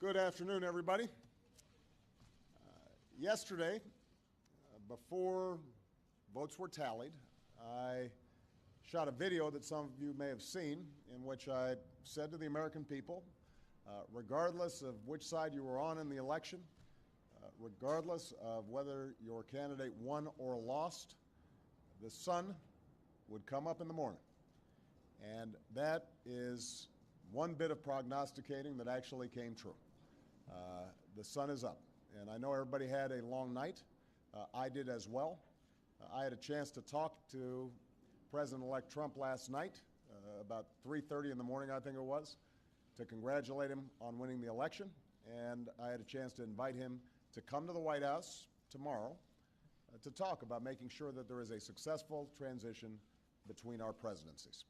Good afternoon, everybody. Yesterday, before votes were tallied, I shot a video that some of you may have seen in which I said to the American people, regardless of which side you were on in the election, regardless of whether your candidate won or lost, the sun would come up in the morning. And that is one bit of prognosticating that actually came true. The sun is up. And I know everybody had a long night. I did as well. I had a chance to talk to President-elect Trump last night, about 3:30 in the morning, I think it was, to congratulate him on winning the election. And I had a chance to invite him to come to the White House tomorrow to talk about making sure that there is a successful transition between our presidencies.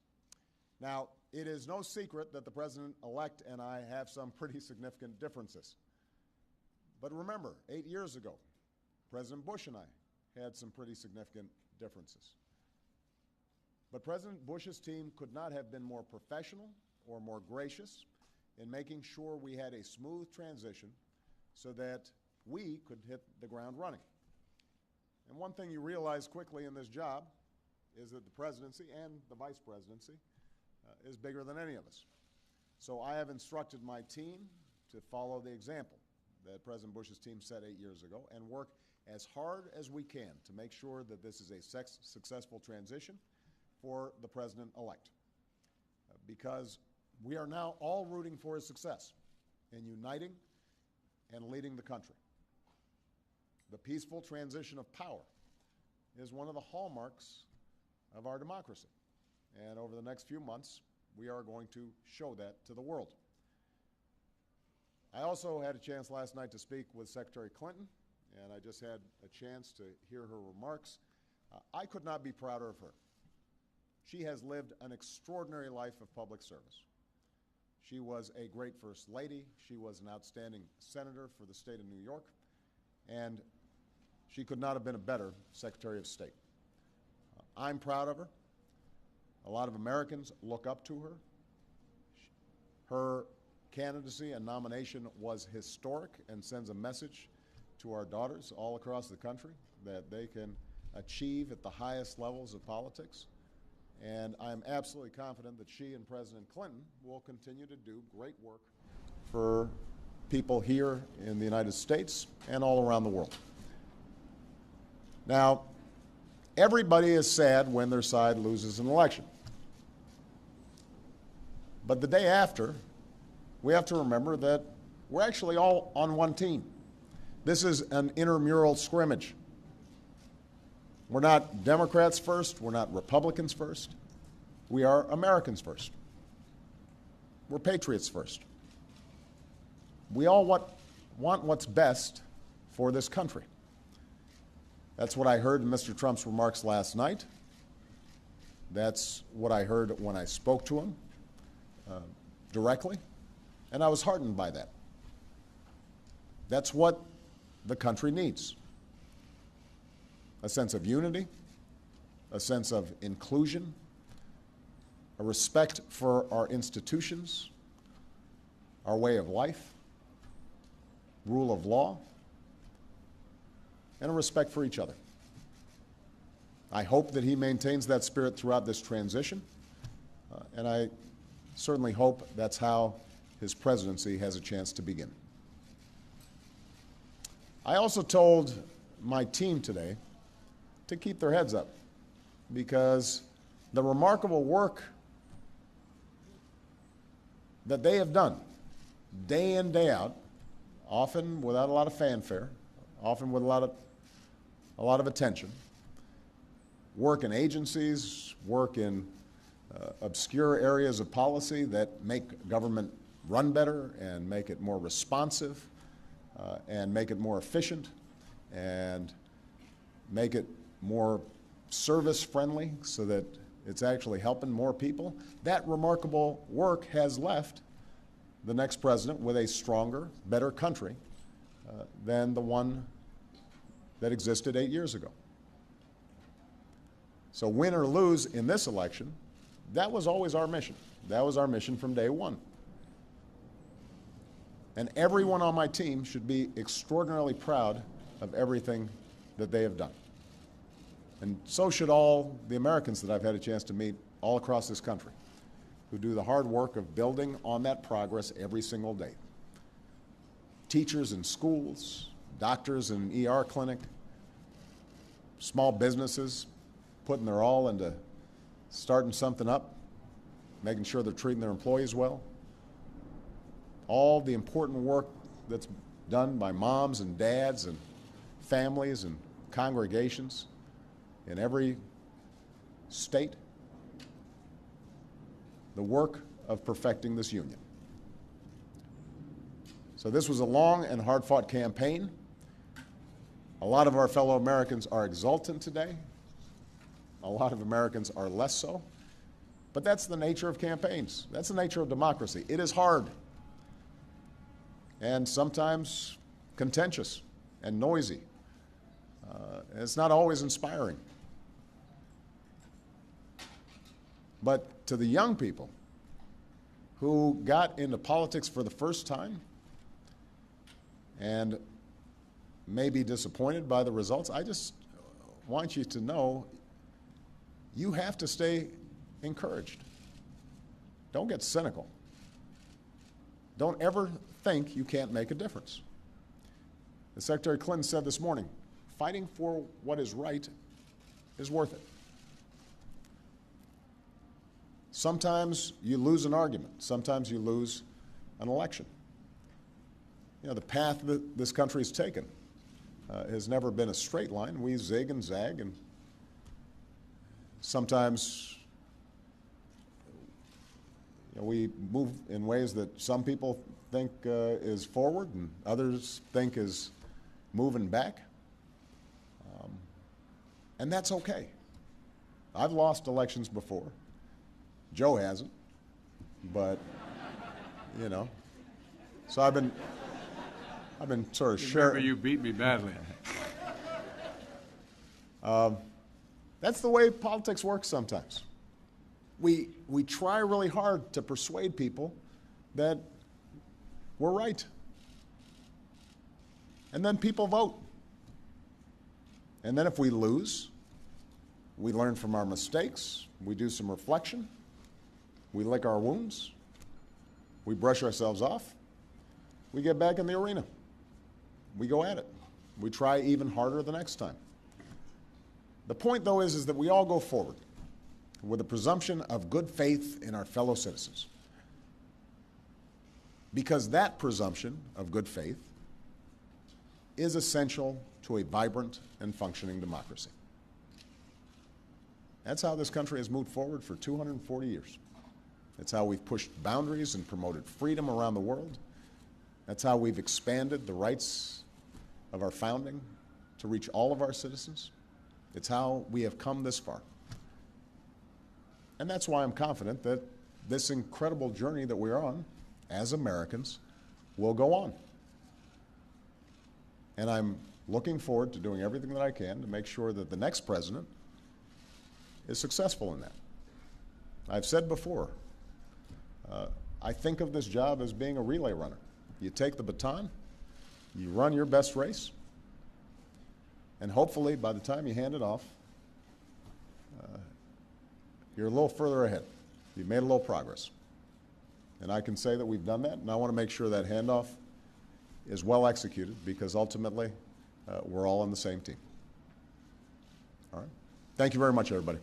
Now, it is no secret that the President-elect and I have some pretty significant differences. But remember, 8 years ago, President Bush and I had some pretty significant differences. But President Bush's team could not have been more professional or more gracious in making sure we had a smooth transition so that we could hit the ground running. And one thing you realize quickly in this job is that the presidency and the vice presidency is bigger than any of us. So I have instructed my team to follow the example that President Bush's team set 8 years ago and work as hard as we can to make sure that this is a successful transition for the President-elect. Because we are now all rooting for his success in uniting and leading the country. The peaceful transition of power is one of the hallmarks of our democracy. And over the next few months, we are going to show that to the world. I also had a chance last night to speak with Secretary Clinton, and I just had a chance to hear her remarks. I could not be prouder of her. She has lived an extraordinary life of public service. She was a great First Lady. She was an outstanding senator for the state of New York, and she could not have been a better Secretary of State. I'm proud of her. A lot of Americans look up to her. Her candidacy and nomination was historic and sends a message to our daughters all across the country that they can achieve at the highest levels of politics. And I'm absolutely confident that she and President Clinton will continue to do great work for people here in the United States and all around the world. Now, everybody is sad when their side loses an election. But the day after, we have to remember that we're actually all on one team. This is an intramural scrimmage. We're not Democrats first. We're not Republicans first. We are Americans first. We're patriots first. We all want what's best for this country. That's what I heard in Mr. Trump's remarks last night. That's what I heard when I spoke to him directly, and I was heartened by that. That's what the country needs. A sense of unity, a sense of inclusion, a respect for our institutions, our way of life, rule of law, and a respect for each other. I hope that he maintains that spirit throughout this transition, and I certainly hope that's how his presidency has a chance to begin. I also told my team today to keep their heads up because the remarkable work that they have done day in, day out, often without a lot of fanfare, often with a lot of attention, work in agencies, work in obscure areas of policy that make government run better and make it more responsive and make it more efficient and make it more service-friendly so that it's actually helping more people. That remarkable work has left the next president with a stronger, better country than the one that existed 8 years ago. So win or lose in this election, that was always our mission. That was our mission from day one. And everyone on my team should be extraordinarily proud of everything that they have done. And so should all the Americans that I've had a chance to meet all across this country, who do the hard work of building on that progress every single day. Teachers in schools, doctors in an ER clinic, small businesses putting their all into starting something up, making sure they're treating their employees well. All the important work that's done by moms and dads and families and congregations in every state. The work of perfecting this union. So this was a long and hard-fought campaign. A lot of our fellow Americans are exultant today. A lot of Americans are less so. But that's the nature of campaigns. That's the nature of democracy. It is hard and sometimes contentious and noisy. It's not always inspiring. But to the young people who got into politics for the first time and may be disappointed by the results, I just want you to know you have to stay encouraged. Don't get cynical. Don't ever think you can't make a difference. As Secretary Clinton said this morning, fighting for what is right is worth it. Sometimes you lose an argument. Sometimes you lose an election. You know, the path that this country has taken has never been a straight line. We zig and zag, and sometimes we move in ways that some people think is forward and others think is moving back. And that's okay. I've lost elections before. Joe hasn't, but, you know. So I've been sort of sharing. Remember, you beat me badly. That's the way politics works sometimes. We try really hard to persuade people that we're right. And then people vote. And then if we lose, we learn from our mistakes, we do some reflection, we lick our wounds, we brush ourselves off, we get back in the arena. We go at it. We try even harder the next time. The point, though, is that we all go forward with a presumption of good faith in our fellow citizens. Because that presumption of good faith is essential to a vibrant and functioning democracy. That's how this country has moved forward for 240 years. That's how we've pushed boundaries and promoted freedom around the world. That's how we've expanded the rights of our founding to reach all of our citizens. It's how we have come this far. And that's why I'm confident that this incredible journey that we're on as Americans will go on. And I'm looking forward to doing everything that I can to make sure that the next president is successful in that. I've said before, I think of this job as being a relay runner. You take the baton, you run your best race, and hopefully by the time you hand it off, you're a little further ahead. You've made a little progress. And I can say that we've done that, and I want to make sure that handoff is well executed because ultimately we're all on the same team. All right? Thank you very much, everybody.